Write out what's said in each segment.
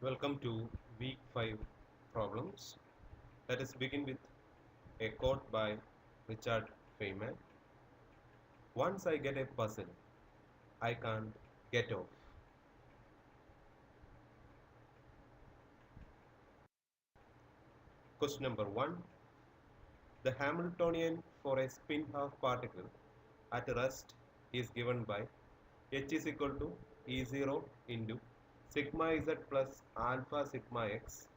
Welcome to week 5 problems. Let us begin with a quote by Richard Feynman. Once I get a puzzle, I can't get off. Question number 1. The Hamiltonian for a spin half particle at rest is given by h is equal to E0 into sigma z plus alpha sigma x,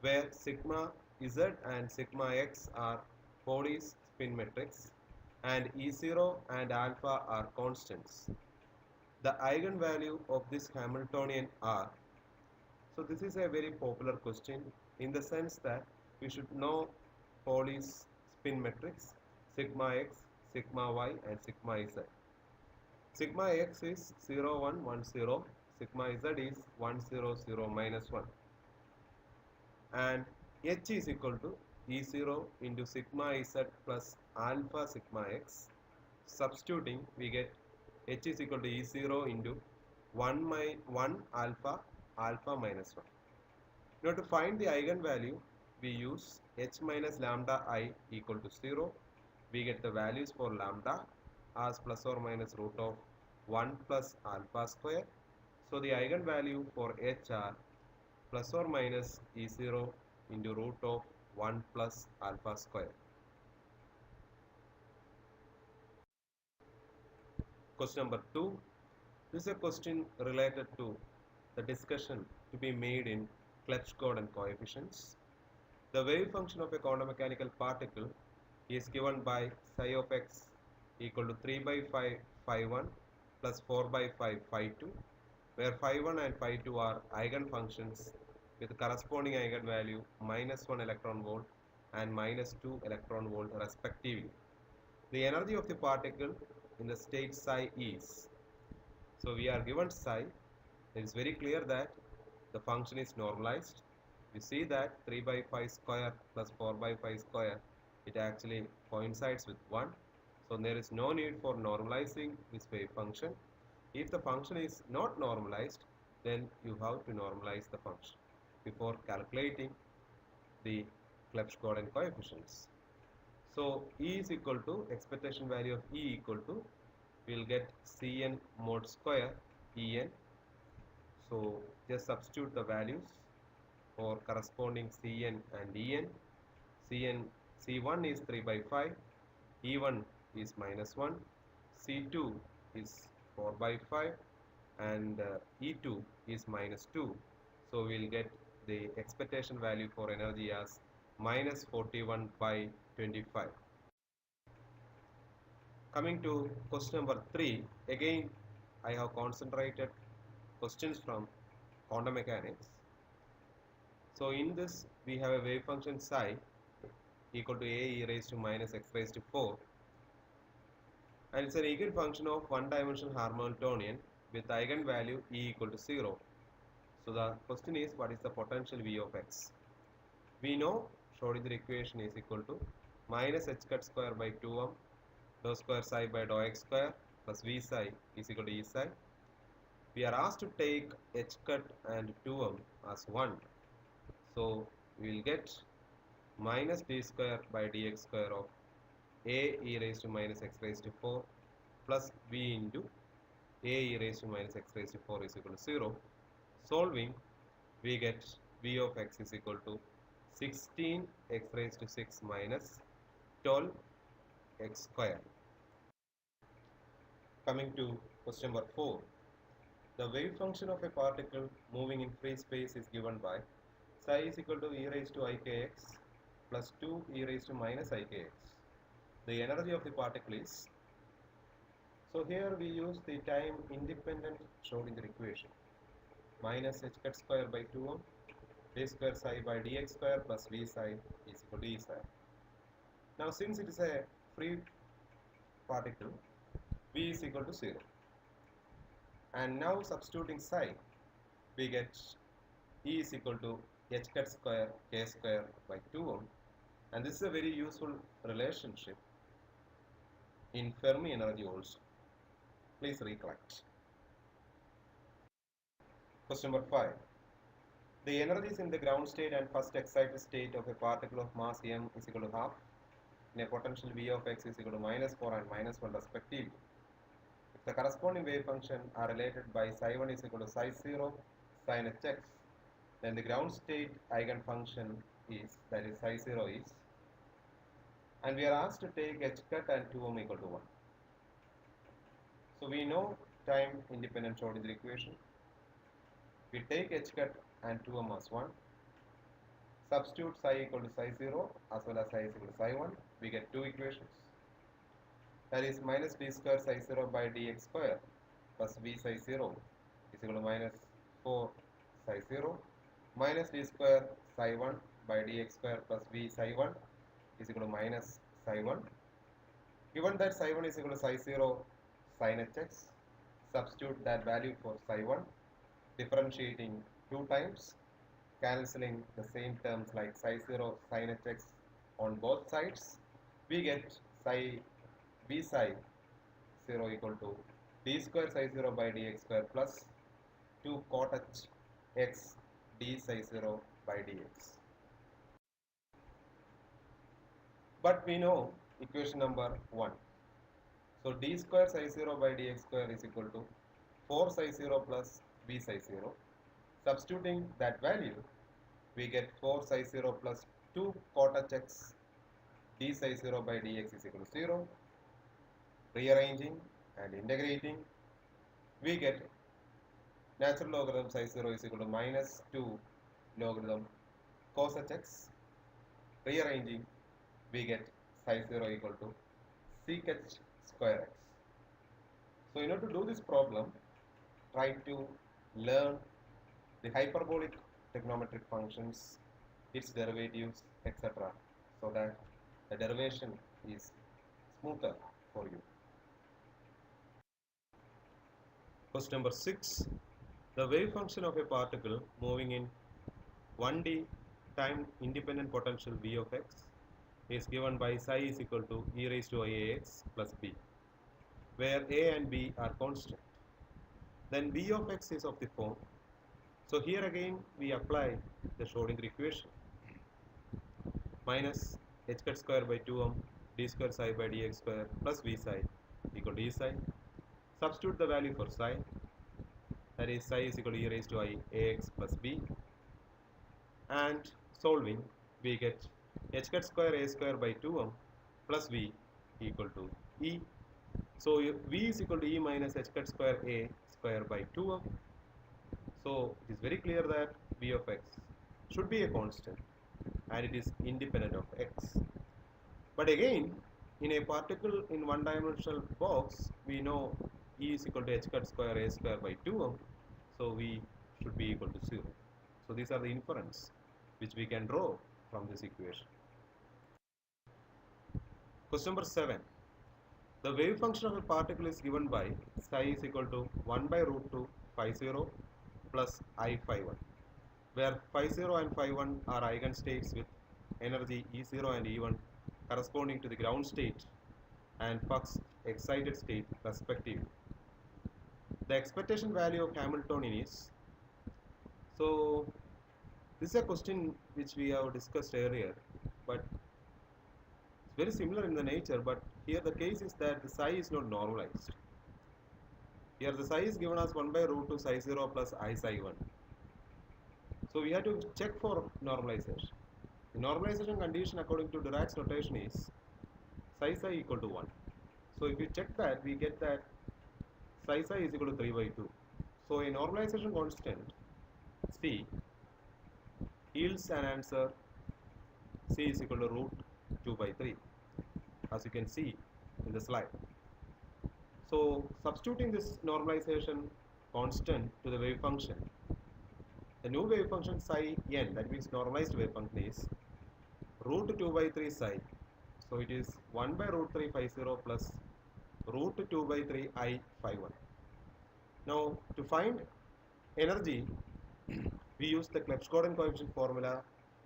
where sigma z and sigma x are Pauli's spin metrics and E0 and alpha are constants. The eigenvalue of this Hamiltonian are. So this is a very popular question in the sense that we should know Pauli's spin metrics sigma x, sigma y and sigma z. Sigma x is 0, 1, 1, 0, sigma z is 1, 0, 0, minus 1, and h is equal to E0 into sigma z plus alpha sigma x. Substituting, we get h is equal to E0 into 1 alpha minus 1. Now to find the eigenvalue, we use h minus lambda I equal to 0. We get the values for lambda as plus or minus root of 1 plus alpha square. So the eigenvalue for h are plus or minus E0 into root of 1 plus alpha square. Question number 2. This is a question related to the discussion to be made in Clebsch-Gordon coefficients. The wave function of a quantum mechanical particle is given by psi of x equal to 3 by 5 phi 1 plus 4 by 5 phi 2, where phi 1 and phi 2 are eigenfunctions with corresponding eigenvalue minus 1 electron volt and minus 2 electron volt respectively. The energy of the particle in the state psi is. So we are given psi. It is very clear that the function is normalized. You see that 3 by 5 square plus 4 by 5 square, it actually coincides with 1. So there is no need for normalizing this wave function. If the function is not normalized, then you have to normalize the function before calculating the Clebsch-Gordon coefficients. So E is equal to, expectation value of E equal to, we will get Cn mod square En. So just substitute the values for corresponding Cn and En. C1 is 3 by 5, E1 is minus 1, C2 is 4 by 5 and E2 is minus 2. So we will get the expectation value for energy as minus 41 by 25. Coming to question number 3, again I have concentrated questions from quantum mechanics. So in this we have a wave function psi equal to a e raised to minus x raised to 4, and it's an eigenfunction of one-dimensional Hamiltonian with eigenvalue e equal to 0. So the question is, what is the potential V of x? We know Schrodinger equation is equal to minus h cut square by 2m dou square psi by dou x square plus v psi is equal to e psi. We are asked to take h cut and 2m as 1. So we will get minus d square by dx square of a e raised to minus x raised to 4 plus v into a e raised to minus x raised to 4 is equal to 0. Solving, we get v of x is equal to 16 x raised to 6 minus 12 x square. Coming to question number 4. The wave function of a particle moving in free space is given by psi is equal to e raised to ikx plus 2 e raised to minus ikx. The energy of the particle is. So here we use the time independent Schrodinger equation. Minus h cut square by 2m d square psi by dx square plus v psi is equal to e psi. Now since it is a free particle, v is equal to 0. And now substituting psi, we get E is equal to h cut square k square by 2m, and this is a very useful relationship in Fermi energy also. Please recollect. Question number 5. The energies in the ground state and first excited state of a particle of mass m is equal to half in a potential v of x is equal to minus 4 and minus 1 respectively. If the corresponding wave function are related by psi 1 is equal to psi 0 sin hx, then the ground state eigenfunction is, that is psi 0 is, and we are asked to take h cut and 2m equal to 1. So we know time independent Schrodinger equation. We take h cut and 2m as 1. Substitute psi equal to psi 0 as well as psi is equal to psi 1. We get two equations. That is minus d square psi 0 by dx square plus v psi 0 is equal to minus 4 psi 0 minus d square psi 1 by dx square plus v psi 1 is equal to minus psi 1. Given that psi 1 is equal to psi 0 sin hx, substitute that value for psi 1, differentiating 2 times, cancelling the same terms like psi 0 sin hx on both sides, we get psi v psi 0 equal to d square psi 0 by dx square plus 2 cot h x d psi 0 by dx. But we know equation number 1. So d square psi 0 by dx square is equal to 4 psi 0 plus v psi 0. Substituting that value, we get 4 psi 0 plus 2 cot h x d psi 0 by dx is equal to 0. Rearranging and integrating, we get natural logarithm psi 0 is equal to minus 2 logarithm cos h x. Rearranging, we get psi 0 equal to sec h square x. So in order to do this problem, try to learn the hyperbolic trigonometric functions, its derivatives, etc., so that the derivation is smoother for you. Question number 6. The wave function of a particle moving in 1D time independent potential v of x is given by psi is equal to e raised to iax plus b, where a and b are constant. Then v of x is of the form. So here again we apply the Schrodinger equation. Minus h cut square by 2m d square psi by dx square plus v psi equal to e psi. Substitute the value for psi, that is psi is equal to e raised to I ax plus b, and solving we get h cut square a square by 2m plus v equal to e. So v is equal to e minus h cut square a square by 2m. So it is very clear that v of x should be a constant and it is independent of x. But again, in a particle in one-dimensional box, we know E is equal to h cut square a square by 2m, so v should be equal to 0. So these are the inference which we can draw from this equation. Question number 7. The wave function of a particle is given by psi is equal to 1 by root 2 phi 0 plus I phi 1, where phi 0 and phi 1 are eigenstates with energy E0 and E1 corresponding to the ground state and first excited state respectively. The expectation value of Hamiltonian is, so this is a question which we have discussed earlier, but it's very similar in the nature, but here the case is that the psi is not normalized. Here the psi is given as 1 by root 2 psi 0 plus I psi 1. So we have to check for normalization. The normalization condition according to Dirac's notation is psi equal to 1. So if we check that, we get that psi is equal to 3 by 2. So a normalization constant C yields an answer C is equal to root 2 by 3, as you can see in the slide. So substituting this normalization constant to the wave function, the new wave function psi n, that means normalized wave function, is root 2 by 3 psi. So it is 1 by root 3 phi 0 plus root 2 by 3 I phi 1. Now to find energy, we use the Clebsch-Gordan coefficient formula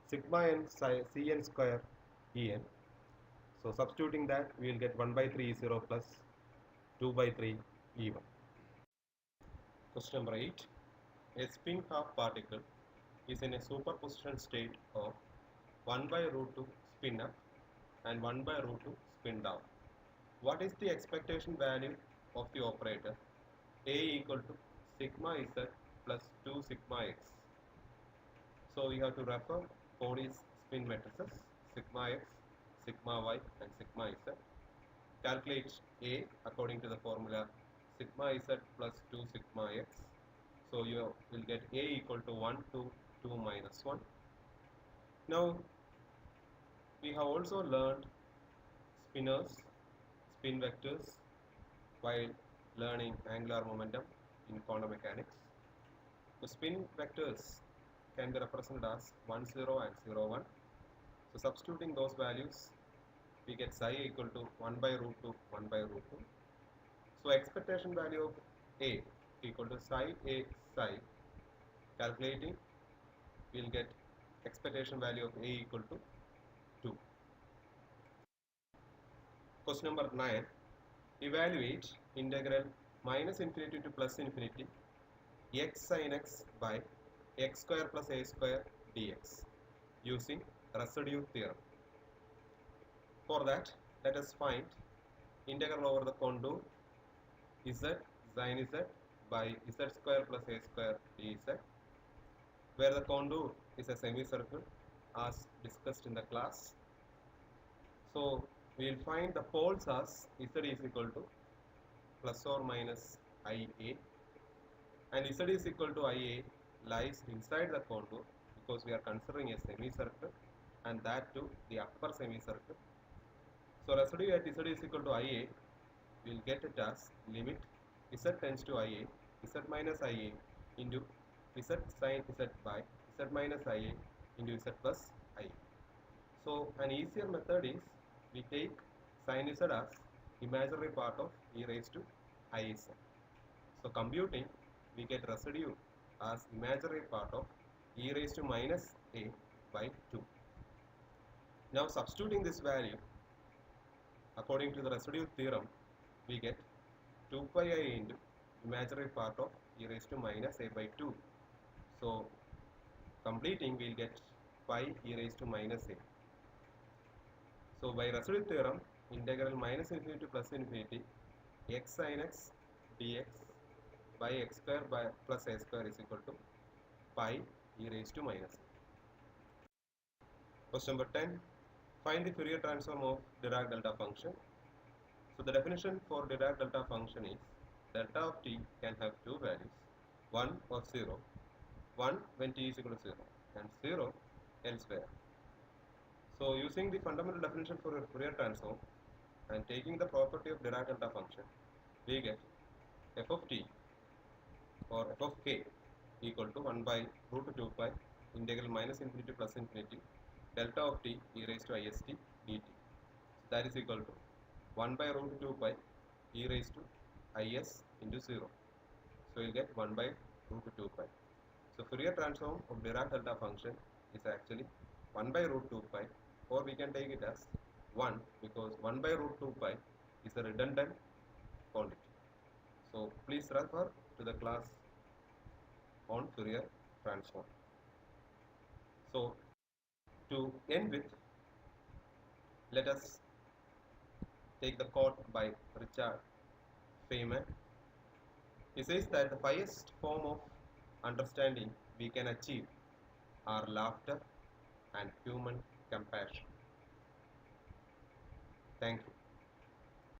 sigma n psi Cn square En. So substituting that, we will get 1 by 3 E0 plus 2 by 3 E1. Question number 8. A spin half particle is in a superposition state of 1 by root 2 spin up and 1 by root 2 spin down. What is the expectation value of the operator A equal to sigma z plus 2 sigma x? So we have to refer Cody's spin matrices sigma x, sigma y and sigma z. Calculate A according to the formula sigma z plus 2 sigma x. So you will get A equal to 1 to 2 minus 1. Now we have also learned spinors, spin vectors while learning angular momentum in quantum mechanics. The spin vectors can be represented as 1, 0 and 0, 1. So substituting those values, we get psi equal to 1 by root 2, 1 by root 2. So expectation value of A equal to psi A psi. Calculating, we will get expectation value of A equal to 2. Question number 9. Evaluate integral minus infinity to plus infinity x sin x by x square plus a square dx using residue theorem. For that, let us find integral over the contour z sin z by z square plus a square dz, where the contour is a semicircle as discussed in the class. So we will find the poles as z is equal to plus or minus ia, and z is equal to ia lies inside the contour because we are considering a semicircle, and that too the upper semicircle. So residue at z is equal to ia, we will get it as limit z tends to ia, z minus ia into z sin z by z minus ia into z plus ia. So an easier method is we take sin z as imaginary part of e raised to iz. So computing, we get residue as imaginary part of e raised to minus a by 2. Now substituting this value according to the residue theorem, we get 2 pi I into imaginary part of e raised to minus a by 2. So completing, we will get pi e raised to minus a. So by residue theorem, integral minus infinity to plus infinity x sin x dx by x square by plus a square is equal to pi e raised to minus a. Question number 10. Find the Fourier transform of Dirac delta function. So the definition for Dirac delta function is delta of t can have two values, 1 or 0, 1 when t is equal to 0 and 0 elsewhere. So using the fundamental definition for a Fourier transform and taking the property of Dirac delta function, we get f of t or f of k equal to 1 by root 2 pi integral minus infinity to plus infinity delta of t e raised to ist dt. So that is equal to 1 by root 2 pi e raised to is into 0. So you get 1 by root 2 pi. So Fourier transform of Dirac delta function is actually 1 by root 2 pi, or we can take it as 1 because 1 by root 2 pi is a redundant quantity. So please refer to the class on Fourier transform. So to end with, let us take the quote by Richard Feynman. He says that the highest form of understanding we can achieve are laughter and human compassion. Thank you.